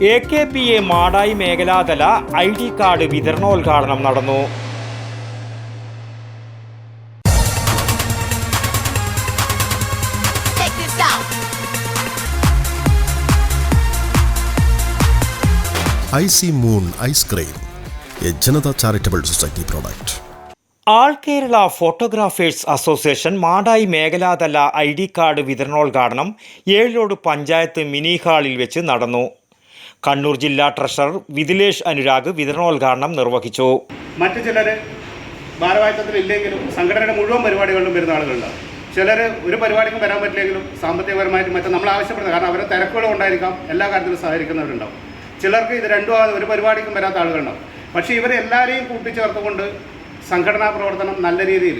AKPA Madayi മേഖലാതല ID card വിതരണോദ്ഘാടനം നടന്നു. IC Moon Ice Cream, a Janata Charitable Society product. All Kerala photographers association Madayi മേഖലാതല ID card വിതരണോദ്ഘാടനം Ezhilode panchayat mini ഹാളിൽ വെച്ച് നടന്നു. കണ്ണൂർ ജില്ലാ ട്രഷറർ വിതിലേഷ് അനുരാഗ് വിതരണോദ്ഘാടനം നിർവഹിച്ചു. മറ്റു ചിലർ ഭാരവാഹിത്വത്തിലില്ലെങ്കിലും സംഘടനയുടെ മുഴുവൻ പരിപാടികളിലും വരുന്ന ആളുകളുണ്ടാവും. ചിലർ ഒരു പരിപാടിക്കും വരാൻ പറ്റില്ലെങ്കിലും സാമ്പത്തികപരമായിട്ട് മറ്റും നമ്മൾ ആവശ്യപ്പെടുന്നത്, കാരണം അവരുടെ തിരക്കുകളും ഉണ്ടായിരിക്കാം, എല്ലാ കാര്യത്തിലും സഹകരിക്കുന്നവരുണ്ടാവും. ചിലർക്ക് ഇത് രണ്ടും ഒരു പരിപാടിക്കും വരാത്ത ആളുകളുണ്ടാവും. പക്ഷേ ഇവരെ എല്ലാവരെയും കൂട്ടിച്ചേർത്തുകൊണ്ട് സംഘടനാ പ്രവർത്തനം നല്ല രീതിയിൽ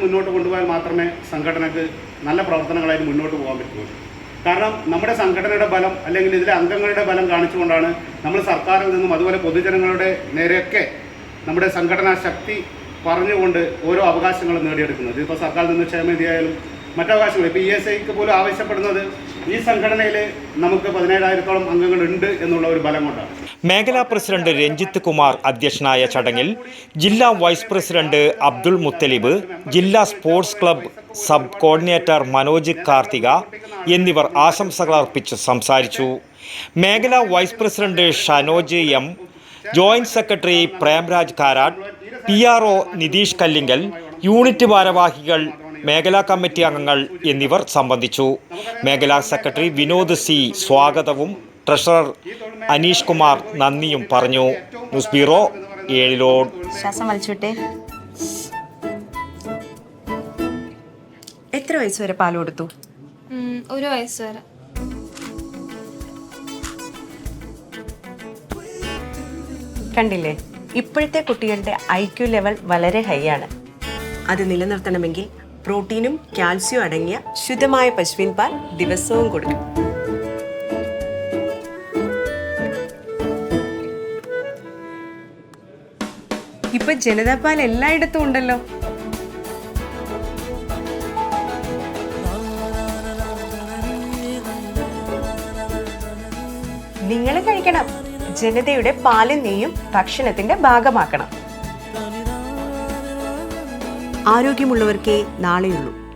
മുന്നോട്ട് കൊണ്ടുപോയാൽ മാത്രമേ സംഘടനയ്ക്ക് നല്ല പ്രവർത്തനങ്ങളായിട്ട് മുന്നോട്ട് പോകാൻ പറ്റുള്ളൂ. കാരണം നമ്മുടെ സംഘടനയുടെ ബലം അല്ലെങ്കിൽ ഇതിലെ അംഗങ്ങളുടെ ബലം കാണിച്ചുകൊണ്ടാണ് നമ്മൾ സർക്കാരിൽ നിന്നും അതുപോലെ പൊതുജനങ്ങളുടെ നേരെയൊക്കെ നമ്മുടെ സംഘടനാ ശക്തി പറഞ്ഞുകൊണ്ട് ഓരോ അവകാശങ്ങളും നേടിയെടുക്കുന്നത്. ഇപ്പോൾ സർക്കാരിൽ നിന്ന് ക്ഷേമനിധിയായാലും മറ്റവകാശങ്ങൾ, ഇപ്പോൾ ESIക്ക് പോലും ആവശ്യപ്പെടുന്നത് ഈ സംഘടനയിൽ നമുക്ക് 17,000-ഓളം അംഗങ്ങളുണ്ട് എന്നുള്ള ഒരു ബലം കൊണ്ടാണ്. മേഖലാ പ്രസിഡന്റ് രഞ്ജിത്ത് കുമാർ അധ്യക്ഷനായ ചടങ്ങിൽ ജില്ലാ വൈസ് പ്രസിഡന്റ് അബ്ദുൾ മുത്തലിബ്, ജില്ലാ sports club sub coordinator Manoj Karthika എന്നിവർ ആശംസകൾ അർപ്പിച്ച് സംസാരിച്ചു. മേഖലാ vice president Shanoj M, joint secretary Premraj Karat, PRO Nitheesh Kallinkal, unit ഭാരവാഹികൾ, മേഖലാ കമ്മിറ്റി അംഗങ്ങൾ എന്നിവർ സംബന്ധിച്ചു. മേഖലാ സെക്രട്ടറി വിനോദ് C സ്വാഗതവും ട്രഷറർ അനീഷ് കുമാർ നന്ദിയും പറഞ്ഞു. News bureau, Ezhilode. ശ്വാസം വലിച്ചോട്ടെ. എത്ര വയസ്സ് വരെ പാൽ കൊടുത്തു? 1 വയസ്സ് വരെ. കണ്ടില്ലേ, ഇപ്പോഴത്തെ കുട്ടികളുടെ IQ ലെവൽ വളരെ ഹൈ ആണ്. അത് നിലനിർത്തണമെങ്കിൽ പ്രോട്ടീനും കാൽസ്യവും അടങ്ങിയ ശുദ്ധമായ പശുവിൻ പാൽ ദിവസവും കൊടുക്കും. ഇപ്പൊ ജനതാ പാൽ എല്ലായിടത്തും ഉണ്ടല്ലോ. നിങ്ങൾ കഴിക്കണം. ജനതയുടെ പാലും നെയ്യും ഭക്ഷണത്തിന്റെ ഭാഗമാക്കണം. ആരോഗ്യമുള്ളവർക്കേ നാളെയുള്ളൂ.